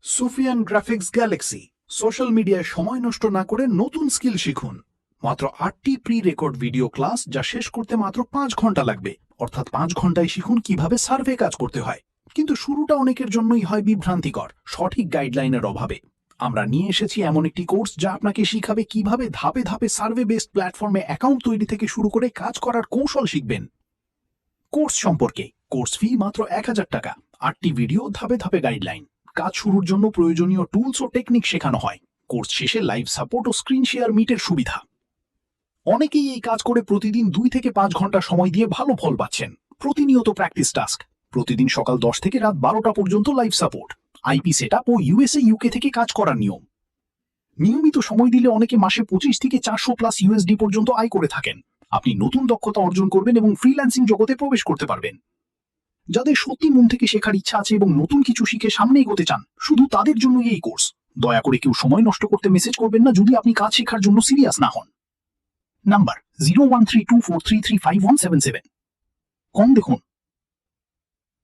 Sufian graphics Galaxy social মিডিয়ায় সময় নষ্ট না করে নতুন স্কিল শিখুন। মাত্র 8টি প্রি রেকর্ড ভিডিও ক্লাস, যা শেষ করতে মাত্র 5 ঘন্টা লাগবে। অর্থাৎ 5 ঘন্টায় শিখুন কিভাবে সার্ভে কাজ করতে হয়। কিন্তু শুরুটা অনেকের জন্যই হয় বিভ্রান্তিকর, সঠিক গাইডলাইনের অভাবে। আমরা নিয়ে এসেছি এমন একটি কোর্স যা আপনাকে শিখাবে কিভাবে ধাপে ধাপে সার্ভে বেসড প্ল্যাটফর্মে অ্যাকাউন্ট তৈরি থেকে শুরু করে কাজ করার কৌশল শিখবেন। কোর্স সম্পর্কে: কোর্স ফি মাত্র 1000 টাকা। 8টি ভিডিও, ধাপে ধাপে গাইডলাইন। কাজ শুরুর জন্য প্রয়োজনীয় টুলস ও টেকনিক শেখানো হয়। কোর্স শেষে লাইভ সাপোর্ট ও স্ক্রিন শেয়ার মিটের সুবিধা। অনেকেই এই কাজ করে প্রতিদিন 2 থেকে 5 ঘন্টা সময় দিয়ে ভালো ফল পাচ্ছেন। প্রতিনিয়ত প্র্যাকটিস টাস্ক, প্রতিদিন সকাল 10 থেকে রাত 12টা পর্যন্ত লাইভ সাপোর্ট। আইপি সেটআপ ও ইউএসএ ইউকে থেকে কাজ করার নিয়ম। নিয়মিত সময় দিলে অনেকে মাসে 25 থেকে 400 প্লাস ইউএসডি পর্যন্ত আয় করে থাকেন। আপনি নতুন দক্ষতা অর্জন করবেন এবং ফ্রিল্যান্সিং জগতে প্রবেশ করতে পারবেন। যাদের সত্যি মন থেকে শেখার ইচ্ছা আছে এবং নতুন কিছু শিখে সামনে এগোতে চান, শুধু তাদের জন্যই এই কোর্স। দয়া করে কেউ সময় নষ্ট করতে মেসেজ করবেন না যদি আপনি কাজ শেখার জন্য সিরিয়াস না হন। নাম্বার: 0132433517 কম দেখুন।